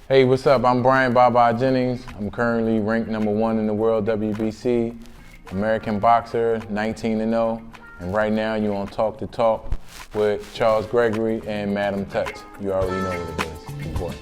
Hey, what's up? I'm Bryant Jennings. I'm currently ranked #1 in the world WBC, American boxer, 19-0. And right now you're on Talk the Talk with Charles Gregory and Madim Touch. You already know what it is. Good boy.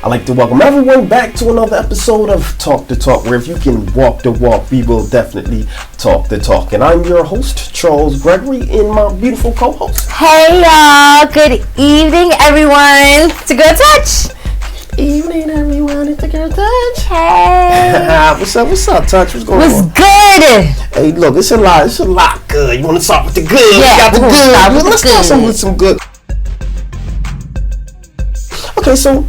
I'd like to welcome everyone back to another episode of Talk the Talk, where if you can walk the walk, we will definitely talk the talk. And I'm your host, Charles Gregory, and my beautiful co-host. Hey y'all, good evening everyone. It's a Girl Touch. Evening everyone, it's a Girl Touch. Hey. What's up, Touch? What's going on? What's good? Hey, look, it's a lot good. You want to start with the good? Yeah, we got the good. Let's start with some good. Okay, so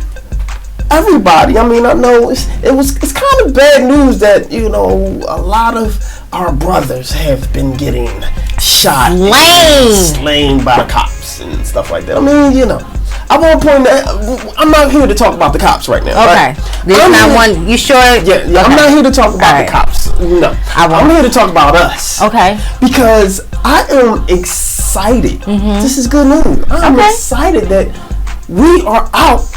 everybody, I know it's kind of bad news that, a lot of our brothers have been getting shot, slain by the cops and stuff like that. I want to point that I'm not here to talk about the cops right now. Okay. Right? There's not one. You sure? Yeah. Okay. I'm not here to talk about the cops. No. I'm here to talk about us. Okay. Because I am excited. Mm-hmm. This is good news. I'm excited that we are out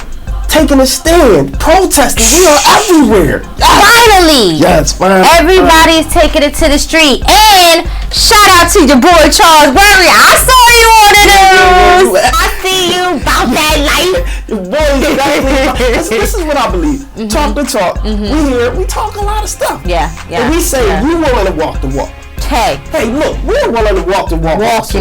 taking a stand, protesting. We are everywhere. Finally. Yes, finally. Everybody's taking it to the street. And shout out to your boy Charles Gregory. I saw you on the news. I see you about that life. Your boy, exactly. This is what I believe. Mm-hmm. Talk the talk. Mm-hmm. We talk a lot of stuff. Yeah. And we say we're willing to walk the walk. Hey, look, we're willing to walk the walk. So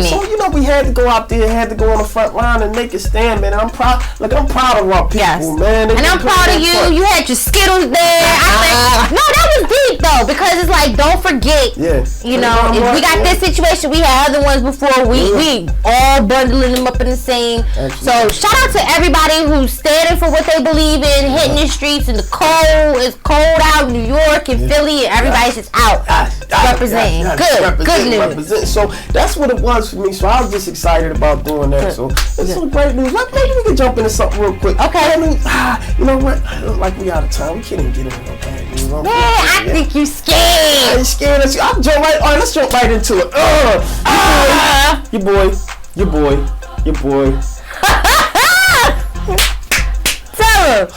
we had to go out there, had to go on the front line and make a stand, man. I'm proud. Look, I'm proud of our people, man. And I'm proud of you. You had your Skittles there. No, that was deep though, because it's like, don't forget. Yeah. If we got this situation, we had other ones before. We all bundling them up in the same. Absolutely. So shout out to everybody who's standing for what they believe in, hitting the streets in the cold. It's cold out in New York and Philly, and everybody's just out representing. Good news. So that's what it was for me. So I was just excited about doing that. So it's some great news. Maybe we can jump into something real quick. Okay. You know what? I look like we out of time. We can't even get into no bad news. Man, I think you scared. I ain't scared. Let's jump right into it. Your boy. Tell him.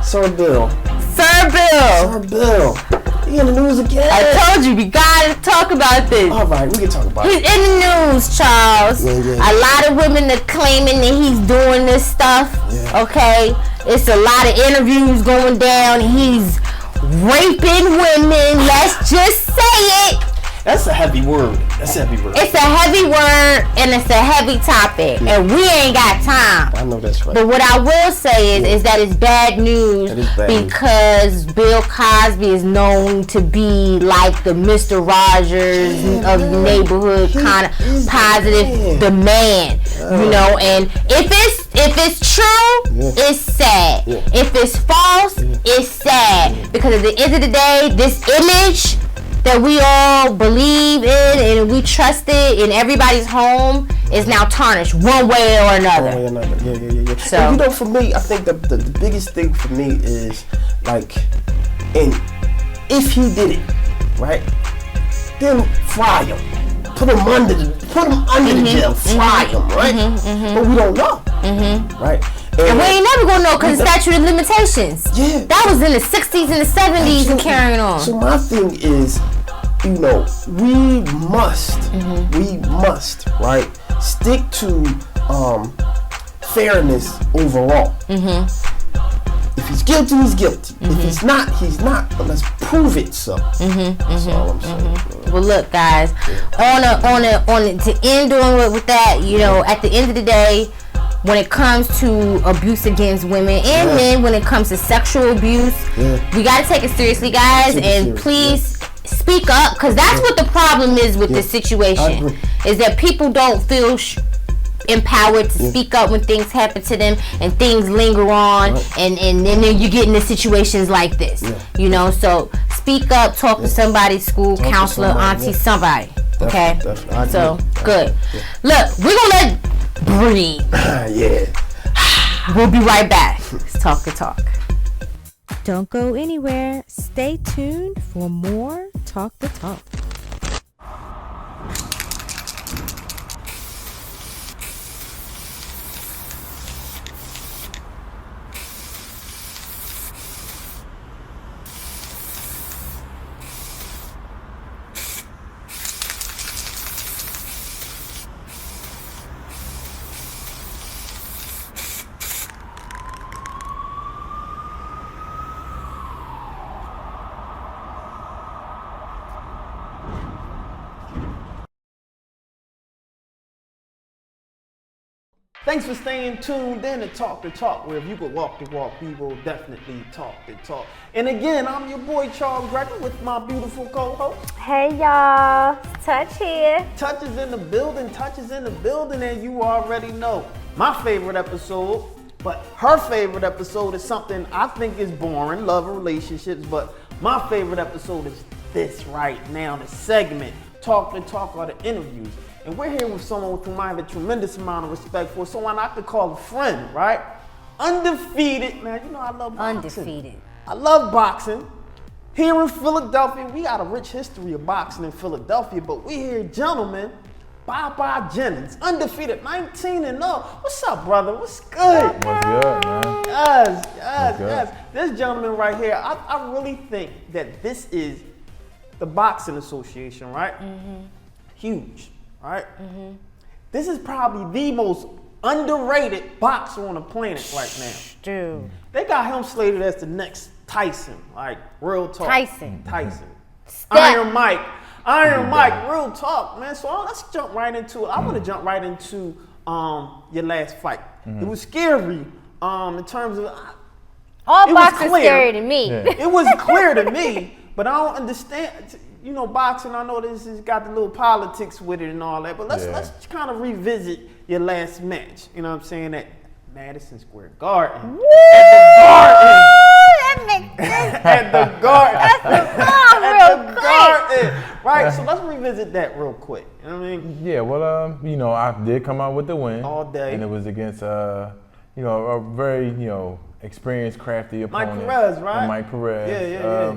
Sir Bill. He in the news again. I told you, we gotta talk about this. All right, we can talk about it. He's in the news, Charles. Yeah. A lot of women are claiming that he's doing this stuff. Yeah. Okay, it's a lot of interviews going down. He's raping women. Let's just say it. That's a heavy word. It's a heavy word and it's a heavy topic, and we ain't got time. I know that's right. But what I will say is that it's bad news because Bill Cosby is known to be like the Mr. Rogers of the neighborhood, kind of positive, the man, And if it's true, it's sad. Yeah. If it's false, it's sad because at the end of the day, this image that we all believe in and we trusted in everybody's home is now tarnished one way or another. Yeah. So, and for me, I think the biggest thing for me is and if he did it, right, then fry him. Put him under the jail, fry him, right? But we don't know, right? And we ain't never gonna know because the statute of limitations. Yeah. That was in the 60s and the 70s and carrying on. So my thing is, we must, right, stick to fairness overall. If he's guilty, he's guilty. If he's not, he's not. But let's prove it so. That's all I'm saying. Well, look, guys, to end doing with that, at the end of the day, when it comes to abuse against women and men, when it comes to sexual abuse, we got to take it seriously, guys. And please speak up, because that's what the problem is with this situation, is that people don't feel empowered to speak up when things happen to them and things linger on, and then you get into situations like this. You know, so speak up, talk to somebody, school counselor, auntie, somebody. Okay, so good. Look, we're gonna let breathe. We'll be right back. It's Talk the Talk. Don't go anywhere. Stay tuned for more Talk the Talk. Thanks for staying tuned in to Talk the Talk, where if you could walk the walk, we will definitely talk the talk. And again, I'm your boy Charles Gregory with my beautiful co-host. Hey y'all, Touch here. Touch is in the building, and you already know my favorite episode, but her favorite episode is something I think is boring, love and relationships, but my favorite episode is this right now, the segment, Talk the Talk, or the interviews. And we're here with someone with whom I have a tremendous amount of respect for, someone I could call a friend, right? Undefeated, man, you know I love boxing. Undefeated. I love boxing. Here in Philadelphia, we got a rich history of boxing in Philadelphia, but we here, gentlemen, Bye Jennings, undefeated, 19-0. What's up, brother? What's good? What's good, man? Yes. This gentleman right here, I really think that this is the Boxing Association, right? Huge. Right? This is probably the most underrated boxer on the planet right now. Dude. They got him slated as the next Tyson, like real talk. Tyson. Iron Mike, real talk, man. So let's jump right into it. I want to jump right into your last fight. It was scary in terms of all boxing scary to me. It was clear to me, but I don't understand. You know, boxing, I know this has got the little politics with it and all that, but let's kind of revisit your last match. You know what I'm saying? At Madison Square Garden. Woo! That makes sense. At the Garden. That's the bomb, real quick. Right, so let's revisit that real quick. You know what I mean? Yeah, well, you know, I did come out with the win. All day. And it was against, you know, a very, you know, experienced, crafty opponent. Mike Perez, right? Mike Perez. Yeah.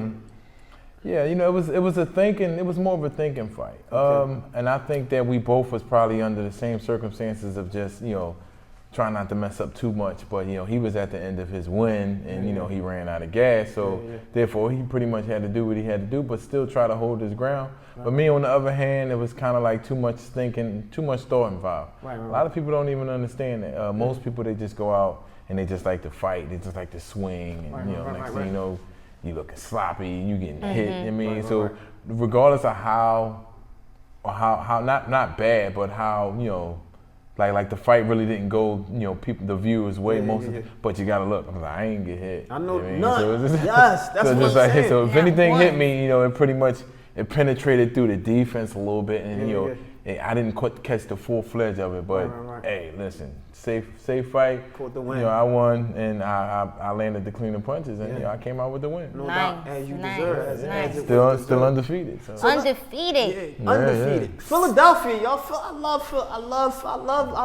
Yeah, you know, it was more of a thinking fight. And I think that we both was probably under the same circumstances of just, you know, trying not to mess up too much. But, you know, he was at the end of his win and, you know, he ran out of gas. So, therefore, he pretty much had to do what he had to do, but still try to hold his ground. But me, on the other hand, it was kind of like too much thinking, too much thought involved. A lot of people don't even understand that. Most people, they just go out and they just like to fight. They just like to swing. And, you know, next thing you know, you looking sloppy, you getting hit. I mean, regardless of how not bad, but how, you know, like the fight really didn't go, you know, the viewers way but you gotta look. I'm like, I ain't get hit. I know, you know what none. So it's Yes, that's what I'm saying. So if anything hit me, you know, it pretty much penetrated through the defense a little bit, and you know, I didn't catch the full fledged of it. But hey, listen, safe fight. Caught the win. You know, I won, and I landed the cleaner punches, and you know, I came out with the win. No doubt, as you deserve. Still undefeated. So. Undefeated. Undefeated. Philadelphia, y'all. I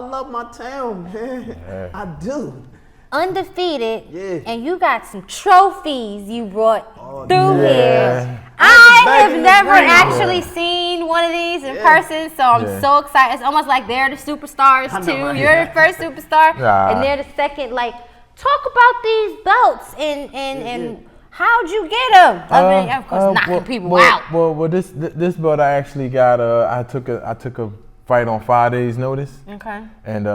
love my town, man. I do. Undefeated, and you got some trophies you brought through here. I have never actually seen one of these in person, so I'm so excited. It's almost like they're the superstars too. Right? You're the first superstar, and they're the second. Like, talk about these belts and how'd you get them? I mean, of course, knocking people out. Well, this belt I actually got. I took a fight on 5 days notice. Okay. And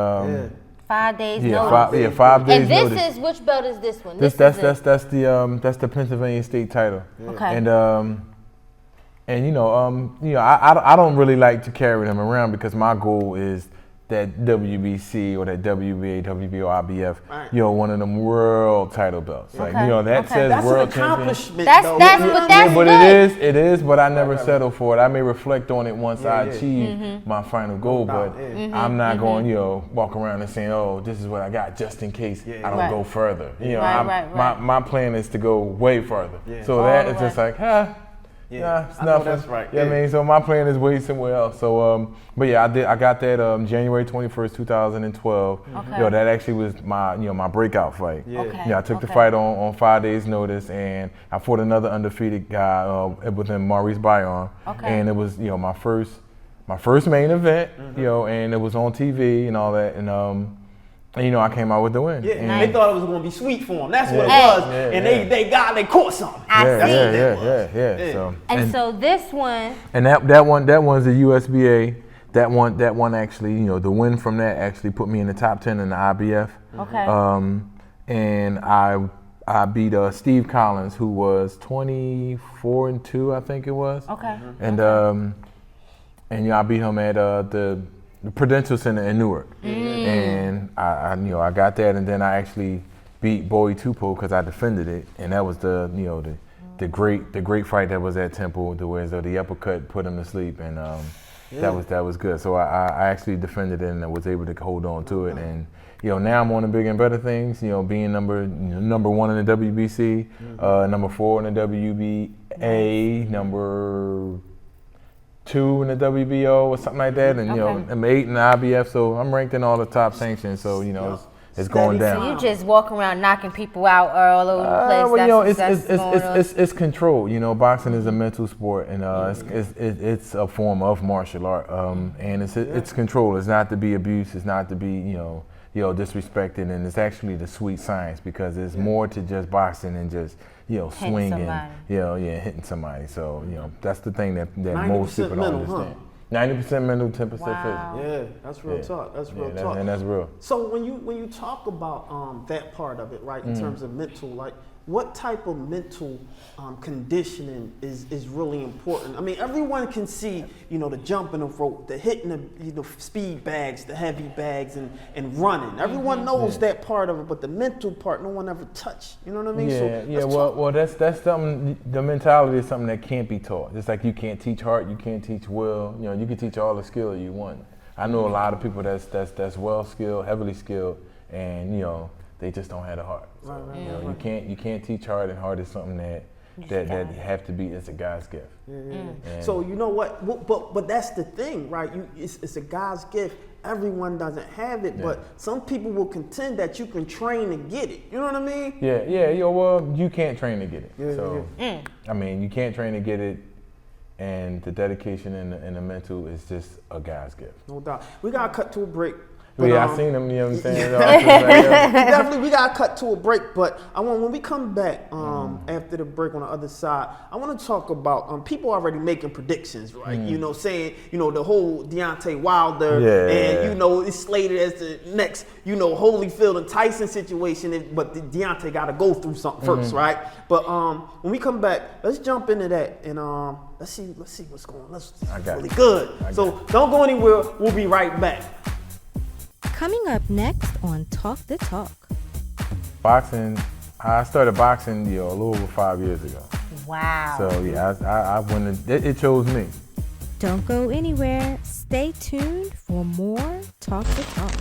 5 days notice. 5 days notice. And this is, which belt is this one? That's the Pennsylvania State title. Okay. And you know, I don't really like to carry them around because my goal is that WBC or that WBA, WBO, IBF, Right. you know, one of them world title belts. Like, you know, that says That's world an champion. accomplishment, That's though. but that's But good. it is, but I never settle for it. I may reflect on it once I achieve Mm-hmm. my final goal, but I'm not going, you know, walk around and saying, oh, this is what I got just in case I don't Right. go further. You know, Right. my plan is to go way further. So All that the is just way. like, nah, it's I know nothing. that's right. Yeah, I mean, so my plan is way somewhere else. So, but yeah, I got that January 21st, 2012. Okay. You know, that actually was my, you know, my breakout fight. Okay. Yeah, I took the fight on 5 days' notice, and I fought another undefeated guy within Maurice Bryant. Okay. And it was, you know, my first main event. You know, and it was on TV and all that, and you know, I came out with the win. Yeah, And they thought it was gonna be sweet for them. That's what it Hey. was, and they caught something. yeah. So And so this one, and that one's the USBA. That one actually, you know, the win from that actually put me in the top 10 in the IBF. okay. And I beat Steve Collins, who was 24-2, I think it was. Okay. And you know, I beat him at the Prudential Center in Newark. And I you know, I got that, and then I actually beat Bowie Tupou because I defended it, and that was the, you know, the great fight that was at Temple, where the uppercut put him to sleep, and that was good. So I actually defended it, and I was able to hold on to it, and you know, now I'm on to bigger and better things. You know, being number one in the WBC, number 4 in the WBA, number 2 in the WBO or something like that, and you know, I'm 8 in the IBF. So I'm ranked in all the top sanctions. So you know, it's going down. So you just walk around knocking people out all over the place. Well, you know, That's it's control. You know, boxing is a mental sport, and it's a form of martial art. And it's control. It's not to be abused. It's not to be, you know, disrespected, and it's actually the sweet science, because there's more to just boxing than just, you know, Hitting swinging, somebody. you know, hitting somebody. So, you know, that's the thing that most people don't mental, understand. 90% mental, 10% physical. Yeah, that's real talk. That's real talk. And that's real. So when you talk about that part of it, right, in terms of mental, like, what type of mental conditioning is really important? I mean, everyone can see, you know, the jumping the rope, the hitting the, you know, speed bags, the heavy bags, and running. Everyone knows that part of it, but the mental part, no one ever touched. You know what I mean? Well, that's something. The mentality is something that can't be taught. Just like you can't teach heart, you can't teach will. You know, you can teach all the skill you want. I know a lot of people that's well skilled, heavily skilled, and you know, they just don't have the heart. So, you know, you can't teach heart, and heart is something that have to be. It's a God's gift. So you know what? But that's the thing, right? It's a God's gift. Everyone doesn't have it, but some people will contend that you can train to get it. You know what I mean? Well, you can't train to get it. I mean, you can't train to get it, and the dedication and the mental is just a God's gift. No doubt. We gotta cut to a break. But I seen them, you know what I'm saying? Definitely, we gotta cut to a break. But when we come back after the break on the other side, I want to talk about people already making predictions, right? You know, saying, you know, the whole Deontay Wilder and you know, it's slated as the next, you know, Holyfield and Tyson situation. But Deontay got to go through something first, right? But when we come back, let's jump into that and let's see what's going on. It's really good. So don't go anywhere. We'll be right back. Coming up next on Talk the Talk. Boxing, I started boxing, you know, a little over 5 years ago. Wow. So yeah, I went. It chose me. Don't go anywhere. Stay tuned for more Talk the Talk.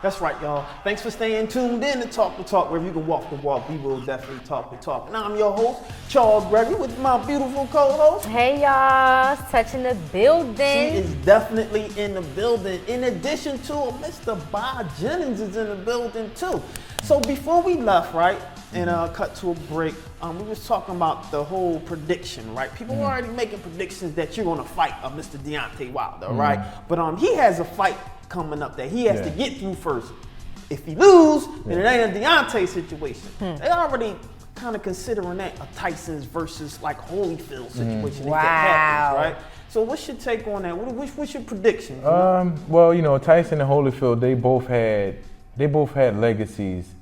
That's right, y'all. Thanks for staying tuned in to Talk the Talk, where you can walk the walk. We will definitely talk the talk. And I'm your host, Charles Gregory, with my beautiful co-host. Hey, y'all. Touch in the building. She is definitely in the building. In addition to Mr. Bob Jennings is in the building, too. So before we left, right, and cut to a break, we was talking about the whole prediction, right? People were already making predictions that you're going to fight Mr. Deontay Wilder, right? But he has a fight coming up that he has to get through first. If he lose, then it ain't a Deontay situation. They already kind of considering that a Tyson's versus like Holyfield situation if that happens, right? So what's your take on that? What's your prediction? Well, Tyson and Holyfield, they both had legacies,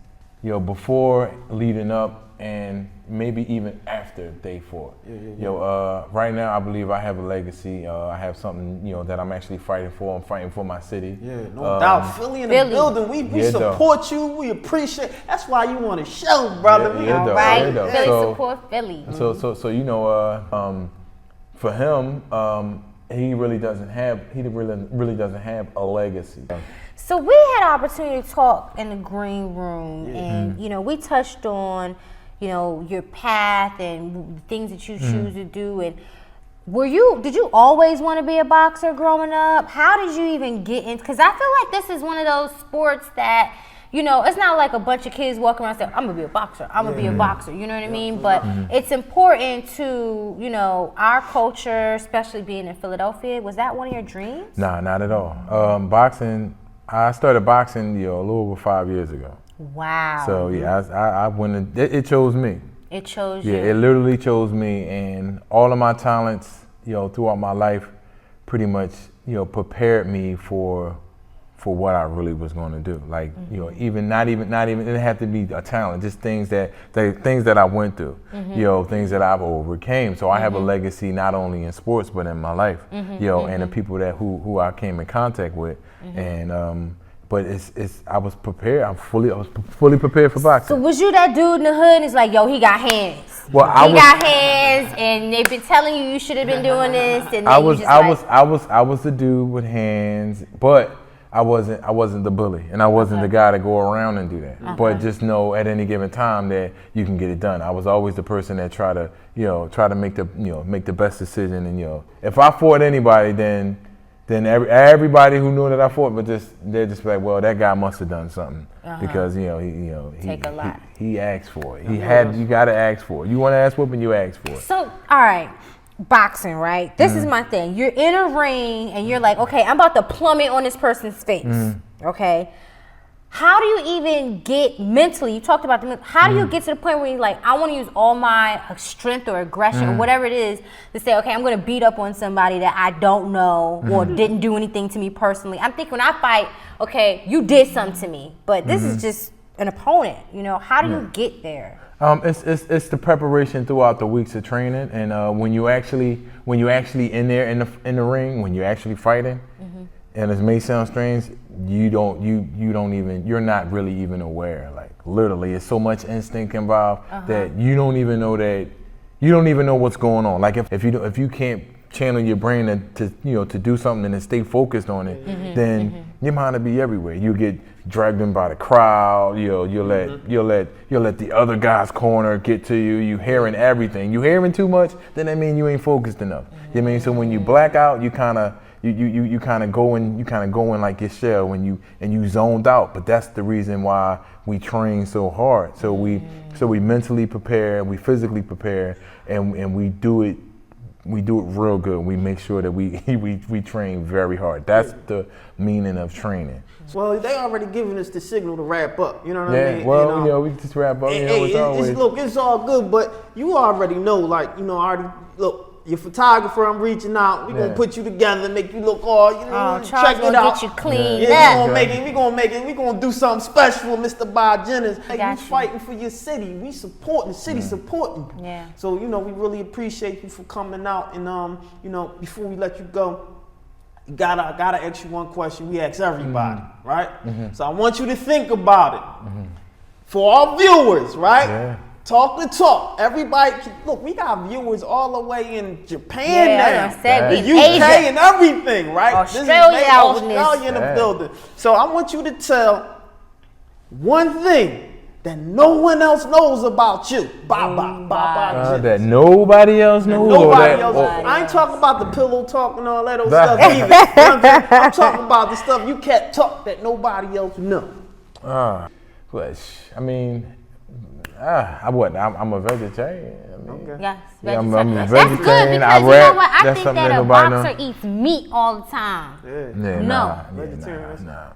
before, leading up, and maybe even after they fought. Right now I believe I have a legacy. I have something, that I'm actually fighting for. I'm fighting for my city. Yeah, no doubt. Philly in the building. We support you. We appreciate. That's why you want to show, brother. All right. Philly support Philly. So for him, he really doesn't have a legacy. So we had an opportunity to talk in the green room, and we touched on, your path and things that you choose to do. And did you always want to be a boxer growing up? How did you even get in? Because I feel like this is one of those sports that, it's not like a bunch of kids walking around saying, I'm going to be a boxer. I'm going to be a boxer. You know what I mean? But it's important to, our culture, especially being in Philadelphia. Was that one of your dreams? Nah, not at all. Boxing, I started boxing, a little over 5 years ago. Wow. So I went. It chose me. It chose you. Yeah, it literally chose me, and all of my talents, throughout my life, pretty much, prepared me for what I really was going to do. Like, even not even it didn't have to be a talent, just things that I went through, things that I've overcame. So I have a legacy not only in sports but in my life, and the people who I came in contact with, and but I was prepared. I was fully prepared for boxing. So was you that dude in the hood? It's like, yo, he got hands. Well, he got hands, and they've been telling you should have been doing this. And then I was the dude with hands, but I wasn't the bully, and I wasn't the guy to go around and do that. But just know at any given time that you can get it done. I was always the person that try to make the best decision. And if I fought anybody, then everybody who knew that I fought, they're just like, well, that guy must have done something because he asked for it. You got to ask for it. You want to ask whooping, you ask for it. So, all right, boxing, right? This is my thing. You're in a ring and you're like, okay, I'm about to plummet on this person's face. Okay. How do you even get mentally? You talked about how do you get to the point where you're like, I want to use all my strength or aggression or whatever it is to say, okay, I'm going to beat up on somebody that I don't know or didn't do anything to me personally. I'm thinking when I fight, okay, you did something to me, but this is just an opponent. How do you get there? It's the preparation throughout the weeks of training, and when you actually in there in the ring, when you're actually fighting, and it may sound strange, you're not really even aware. Like literally, it's so much instinct involved that you don't even know what's going on. Like if you can't channel your brain to do something and stay focused on it, then your mind will be everywhere. You get dragged in by the crowd. You'll let the other guy's corner get to you. You hearing everything. You hearing too much, then that means you ain't focused enough. You know what I mean? So when you black out, you kind of go in like your shell when you zoned out. But that's the reason why we train so hard. So we mentally prepare, we physically prepare, and we do it real good. We make sure that we train very hard. That's the meaning of training. Well, they already giving us the signal to wrap up. You know what I mean? Well, we just wrap up. It's all good, but you already know, your photographer, I'm reaching out. We're going to put you together, make you look all, check it out. Get you clean. Yeah, we're going to do something special with Mr. Bob Jennings. Hey, you fighting for your city. We supporting, the city supporting. Yeah. So, we really appreciate you for coming out. And, before we let you go, I gotta ask you one question. We ask everybody, right? So I want you to think about it. For our viewers, right? Talk the talk. Everybody, look, we got viewers all the way in Japan now, the UK and everything, right? Australia in the building. So I want you to tell one thing that no one else knows about you. That nobody else knows. I ain't talking about the pillow talk and all that old stuff either. You know what I'm saying? I'm talking about the stuff you can't talk that nobody else knows. I mean, I'm a vegetarian. I mean, yes, I'm a vegetarian. That's good because you know what? I think that a boxer eats meat all the time.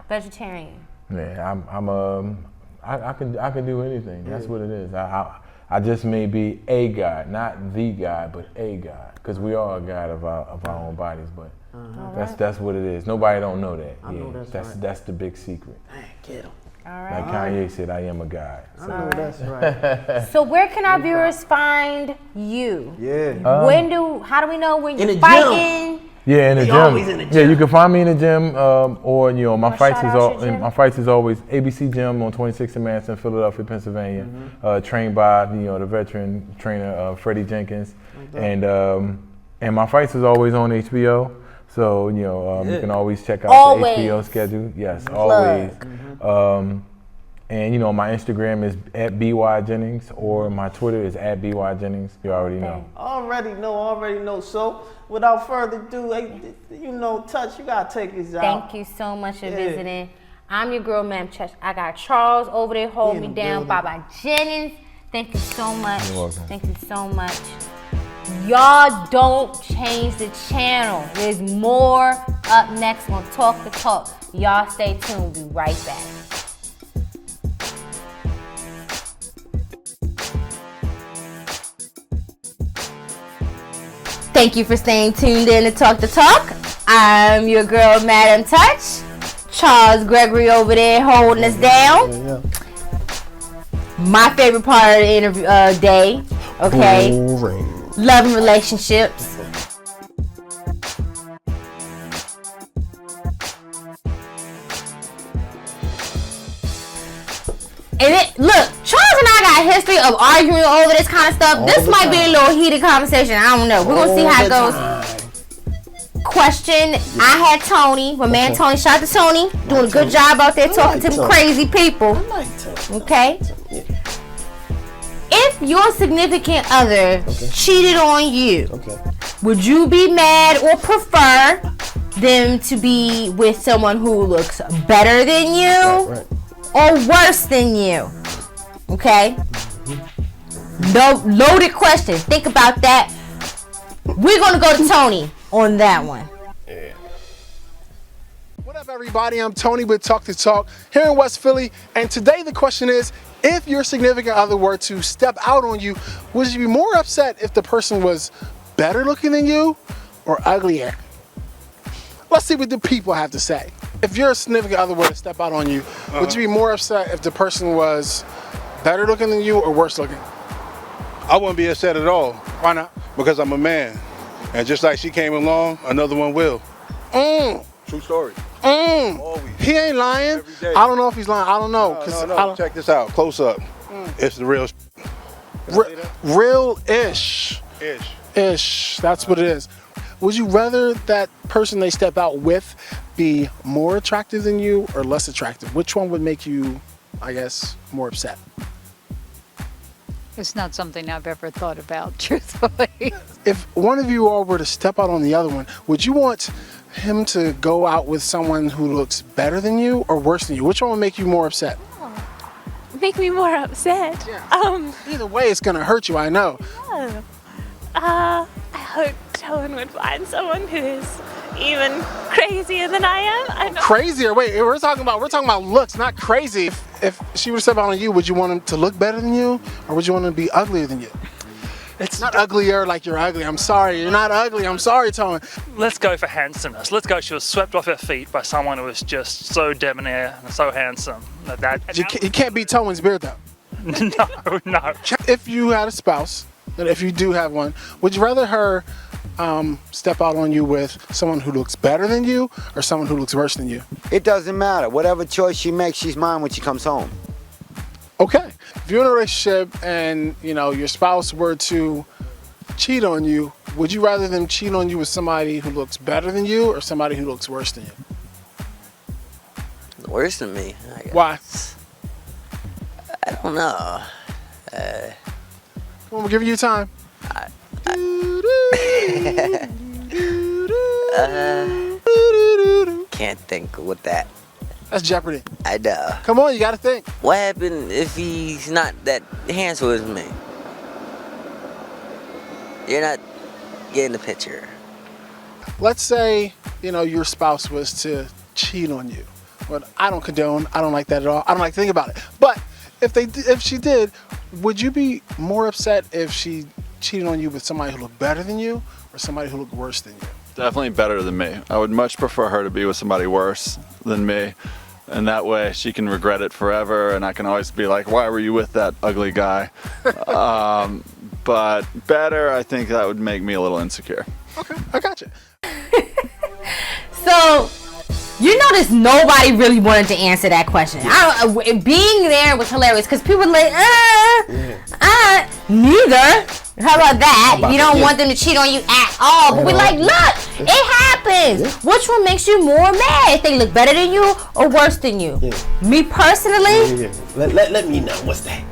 Vegetarian. Yeah, I can do anything. That's what it is. I just may be a God, not the God, but a God, because we are a God of our own bodies. But that's what it is. Nobody don't know that. I know that's the big secret. Dang, get him. All right. Like Kanye said, I am a God. I know that's right. So where can our viewers find you? Yeah. How do we know when you're the fighting? Gym. Yeah, in the gym. Always in the gym. Yeah, you can find me in the gym, or my fights is always ABC Gym on 26th and Madison, Philadelphia, Pennsylvania. Trained by the veteran trainer Freddie Jenkins, and my fights is always on HBO. So you can always check out the HBO schedule. Yes, always. And my Instagram is @BYJennings, or my Twitter is @BYJennings. You already know. Already know. So without further ado, Touch, you gotta take us out. Thank you so much for visiting. I'm your girl, Madim Touch. I got Charles over there holding me down. Bye-bye, Jennings. Thank you so much. You're welcome. Thank you so much. Y'all don't change the channel. There's more up next on Talk the Talk. Y'all stay tuned. We'll be right back. Thank you for staying tuned in to Talk the Talk. I'm your girl, Madim Touch. Charles Gregory over there holding us down. My favorite part of the interview day, okay? Love and relationships. And look, Charles and I got a history of arguing over this kind of stuff. This might be a little heated conversation. I don't know. We're going to see how it goes. Question. I had Tony. My man Tony. Shout out to Tony. Doing a good job out there talking to some crazy people. Okay? If your significant other cheated on you, would you be mad or prefer them to be with someone who looks better than you or worse than you? Okay? No loaded question. Think about that. We're going to go to Tony on that one. What up, everybody? I'm Tony with Talk to Talk here in West Philly, and today the question is, if your significant other were to step out on you, would you be more upset if the person was better looking than you or uglier? Let's see what the people have to say. If your significant other were to step out on you, would you be more upset if the person was better looking than you or worse looking? I wouldn't be upset at all. Why not? Because I'm a man. And just like she came along, another one will. True story. Always. He ain't lying. Every day. I don't know if he's lying. I don't know. No. Check this out. Close up. It's the real Real-ish. Ish. That's what it is. Would you rather that person they step out with be more attractive than you or less attractive? Which one would make you, I guess, more upset? It's not something I've ever thought about, truthfully. If one of you all were to step out on the other one, would you want him to go out with someone who looks better than you or worse than you? Which one would make you more upset? Make me more upset. Yeah. Either way, it's gonna hurt you, I know. I hope Helen would find someone who is even crazier than I am. Crazier? Wait, we're talking about looks, not crazy. If she were to step out on you, would you want him to look better than you, or would you want him to be uglier than you? It's not uglier like you're ugly. I'm sorry, you're not ugly. I'm sorry, Tony. Let's go for handsomeness. Let's go. She was swept off her feet by someone who was just so debonair and so handsome. You can't beat Tony's beard though. No. If you had a spouse, and if you do have one, would you rather her step out on you with someone who looks better than you or someone who looks worse than you? It doesn't matter. Whatever choice she makes, she's mine when she comes home. Okay. if you're in a relationship and your spouse were to cheat on you, would you rather them cheat on you with somebody who looks better than you or somebody who looks worse than you? Worse than me. Why? I don't know. Well, we're giving you time. Can't think with that. That's Jeopardy. I know. Come on, you gotta think. What happened if he's not that handsome as me? You're not getting the picture. Let's say, your spouse was to cheat on you. Well, I don't condone, I don't like that at all. I don't like to think about it. But if she did, would you be more upset if she cheated on you with somebody who looked better than you or somebody who looked worse than you? Definitely better than me. I would much prefer her to be with somebody worse than me. And that way she can regret it forever, and I can always be like, why were you with that ugly guy? But better, I think that would make me a little insecure. Okay, I got you. So, you notice nobody really wanted to answer that question. Being there was hilarious because people were like, neither. How about that? You don't want them to cheat on you at all. But we're like, look, it happens. Which one makes you more mad? If they look better than you or worse than you? Me personally? Let me know. What's that?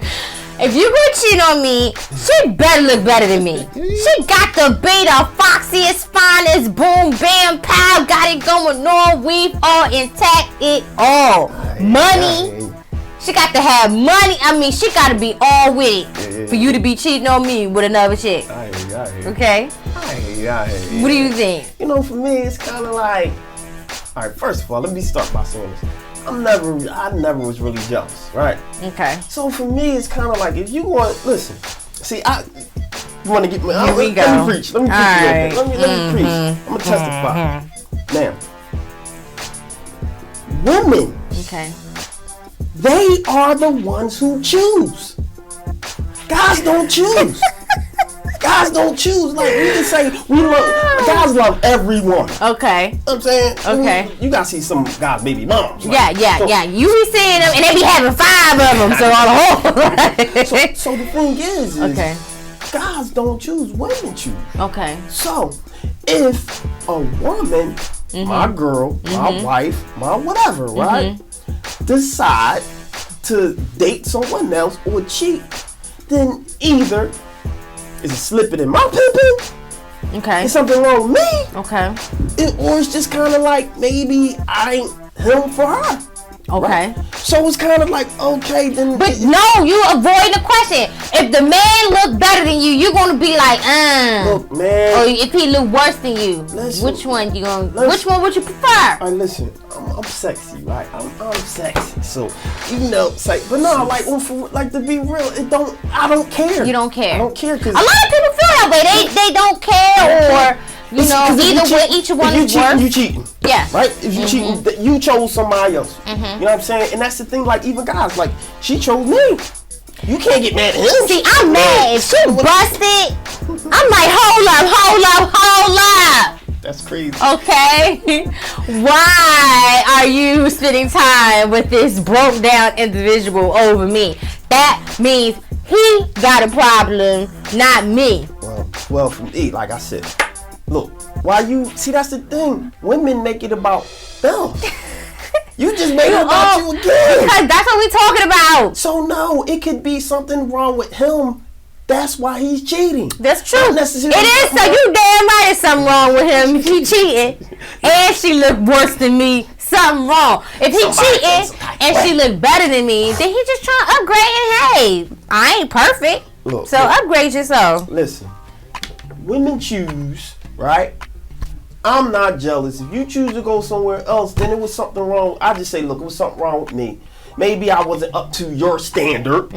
If you gonna cheat on me, she better look better than me. She got the beta, foxiest, finest, boom, bam, pow, got it going on, weave all intact, it all. Money. She got to have money. I mean, she got to be all with it for you to be cheating on me with another chick. Okay? What do you think? For me, it's kind of like, all right, first of all, let me start by saying this. I never was really jealous, right? Okay. So for me, it's kind of like, if you want, listen, see, you want to get me, Here we go. Let me preach. Let me preach a little bit. Let me preach. I'm going to testify. Now, women, okay, they are the ones who choose. Guys don't choose. Guys don't choose. Like, we can say guys love everyone. Okay. You know what I'm saying? Okay. You gotta see some guys' baby moms. Like, yeah. You be seeing them and they be having 5 of them. So on the whole. So the thing is okay, guys don't choose, women choose. Okay. So if a woman, my girl, my wife, my whatever, right, decide to date someone else or cheat, then either is it slipping in my pimpin'? Okay. Is something wrong with me? Okay. Or it's just kind of like maybe I ain't him for her. Okay. Right? So it's kind of like, okay, then. But no, you avoid the question. If the man look better than you, you're gonna be like, Look, man. Or if he look worse than you, which one you gonna? Which one would you prefer? All right, listen. I'm sexy, right? I'm sexy. So, but no, like, to be real, I don't care. You don't care. I don't care because a lot of people feel that way. They don't care, or either way, each one is worse. You cheating. Yeah. Right? If you cheating, you chose somebody else. You know what I'm saying? And that's the thing. Like, even guys, like, she chose me. You can't get mad at him. See, I'm mad. If she busted, I'm like, hold up. That's crazy. Okay. Why are you spending time with this broke down individual over me? That means he got a problem, not me. Well, for me, like I said, look, that's the thing. Women make it about them. You just made it about you again. Because that's what we're talking about. So no, it could be something wrong with him. That's why he's cheating. That's true. It is. So you damn right there's something wrong with him if he cheating. And she look worse than me. Something wrong. If he cheating and she look better than me, then he just trying to upgrade and hey, I ain't perfect. Look, upgrade yourself. Listen, women choose, right? I'm not jealous. If you choose to go somewhere else, then it was something wrong. I just say, look, it was something wrong with me. Maybe I wasn't up to your standard,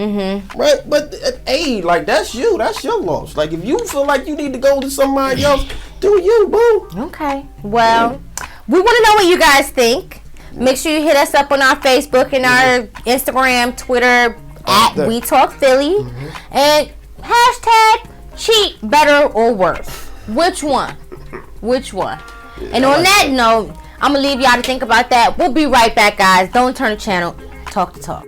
right? But hey, like that's you. That's your loss. Like if you feel like you need to go to somebody else, do you, boo? Okay. Well, we want to know what you guys think. Make sure you hit us up on our Facebook and our Instagram, Twitter at We Talk Philly, and hashtag cheat better or worse. Which one? And on that note, I'm gonna leave y'all to think about that. We'll be right back, guys. Don't turn the channel. Talk to talk.